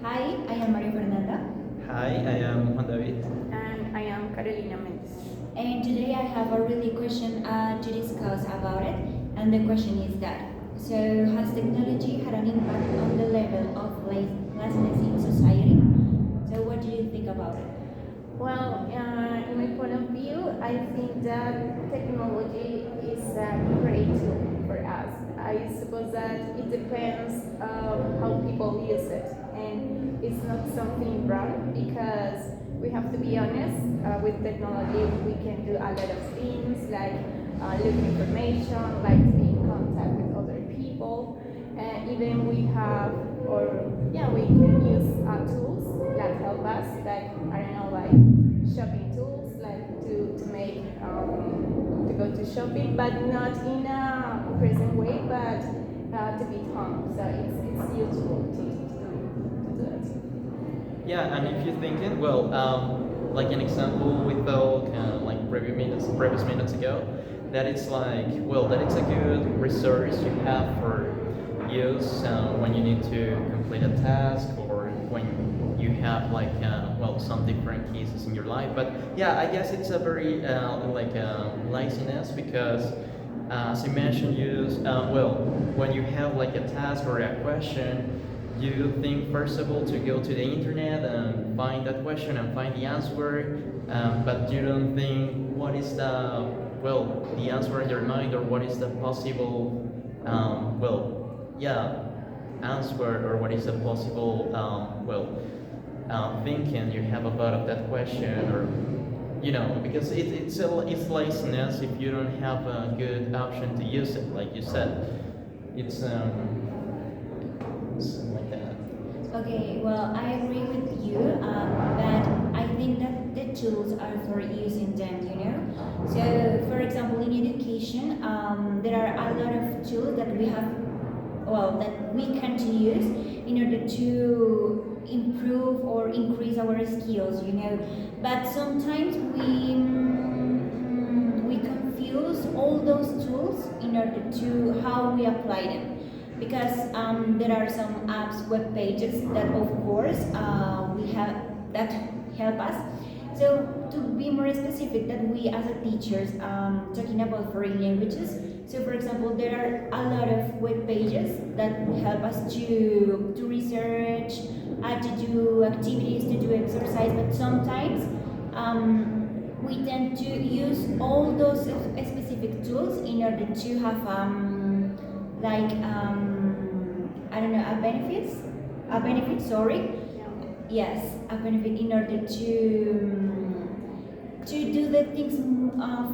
Hi, I am Maria Fernanda, Hi, I am Juan David. And I am Carolina Mendes. and today I have a really question to discuss about it. And the question is that so, has technology had an impact on the level of laziness in society? So, what do you think about it? Well, in my point of view, I think that technology is a great tool for us. I suppose that it depends of how people use it, and it's not something wrong because we have to be honest. With technology, we can do a lot of things like look information, like to be in contact with other people. Even we have, or yeah, we can use tools that help us, like I don't know, like shopping tools, like to make to go to shopping, but not in a present way, but to be home. So it's useful to do that. Yeah, and if you're thinking, well, like an example we thought like previous minutes ago, that it's like, well, that it's a good resource you have for use when you need to complete a task or when you have like, well, some different cases in your life. But yeah, I guess it's a very like laziness because as you mentioned, well, when you have like a task or a question, you think first of all to go to the internet and find that question and find the answer, but you don't think what is the, well, the answer in your mind, or what is the possible, well, yeah, answer, or what is the possible, thinking you have about that question, or because it's laziness if you don't have a good option to use it, like you said. It's like that. Okay, well, I agree with you, but I think that the tools are for using them, you know? So, for example, in education, there are a lot of tools that we have, well, that we can to use in order to improve or increase our skills, you know? But sometimes we confuse all those tools in order to how we apply them because there are some apps, web pages that of course we have that help us. So to be more specific, that we as a teachers talking about foreign languages. So for example, there are a lot of web pages that help us to research, to do activities, to do exercise, but sometimes we tend to use all those specific tools in order to have like I don't know a benefit. Sorry, yes, a benefit in order to do the things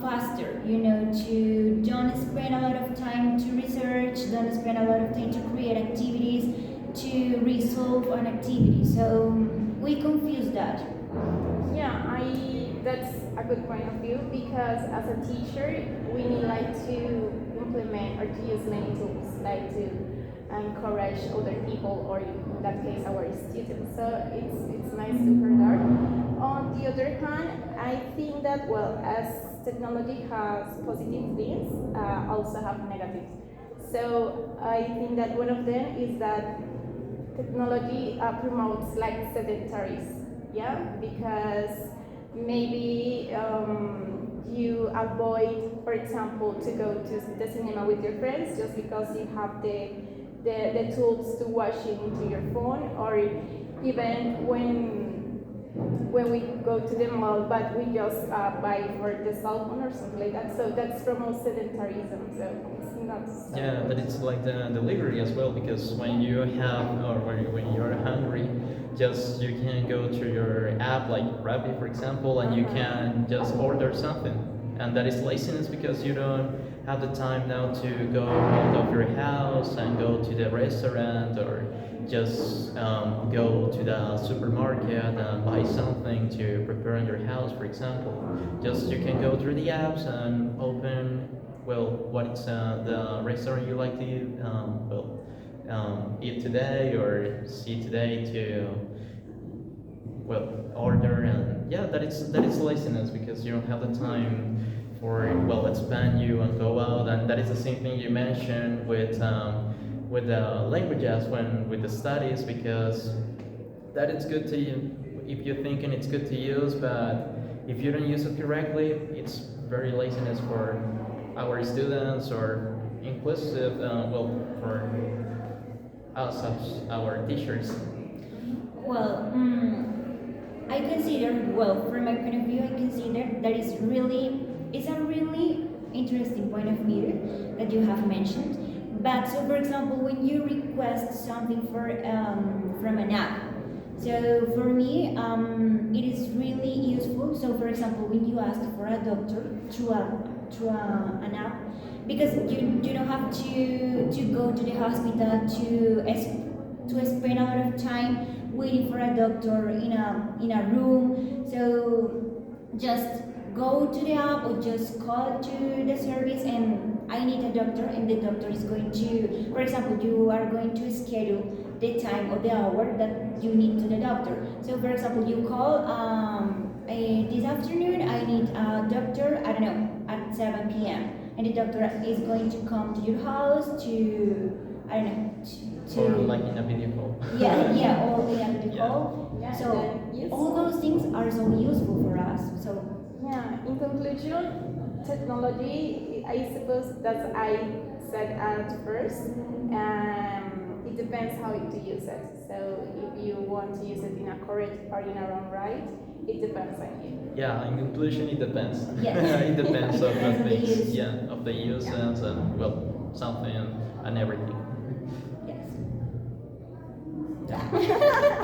faster. You know, to don't spend a lot of time to research, don't spend a lot of time to create activities, to resolve an activity. So we confuse that. Yeah, I that's a good point of view because as a teacher we need like to implement or to use many tools like to encourage other people or in that case our students. So it's nice to hear that. On the other hand, I think that well as technology has positive things, also have negatives. So I think that one of them is that technology promotes like sedentaries, yeah, because maybe you avoid, for example, to go to the cinema with your friends just because you have the tools to watch it into your phone, or even when we go to the mall, but we just buy for the cell phone or something like that. So that's promotes sedentarism. So it's not so Yeah, but good. it's like the delivery as well, because when you have, or when you're hungry, just you can go to your app like Rappi, for example, and you can just order something, and that is laziness because you don't have the time now to go out of your house and go to the restaurant, or just go to the supermarket and buy something to prepare in your house, for example. Just you can go through the apps and open, well, what's the restaurant you like to eat today or see today to, well, order. And yeah, that is laziness because you don't have the time for, well, expand you and go out. And that is the same thing you mentioned with the languages, when with the studies, because that it's good to if you're thinking it's good to use, but if you don't use it correctly, it's very laziness for our students or inclusive, for us as our teachers. Well, I consider, well, from my point of view, I consider that it's a really interesting point of view that you have mentioned. But so, for example, when you request something from an app, so for me, it is really useful. So, for example, when you ask for a doctor an app, because you don't have to go to the hospital to spend a lot of time waiting for a doctor in a room. So just go to the app or just call to the service and I need a doctor, and the doctor is going to, for example, you are going to schedule the time or the hour that you need to the doctor. So for example, you call this afternoon I need a doctor, I don't know, at 7 p.m. and the doctor is going to come to your house to, I don't know, to Or like in a video call. yeah, or in a video Yeah. call. Yeah, So yes. all those things are so useful for us. So Yeah, in conclusion, technology, I suppose that I said at first, it depends how to use it. So if you want to use it in a correct or in a wrong right, it depends on you. Yeah, in conclusion, it depends. Yes. It depends of the Depends on the things. use. Yeah, of the uses and well, something and everything. yes. Yeah.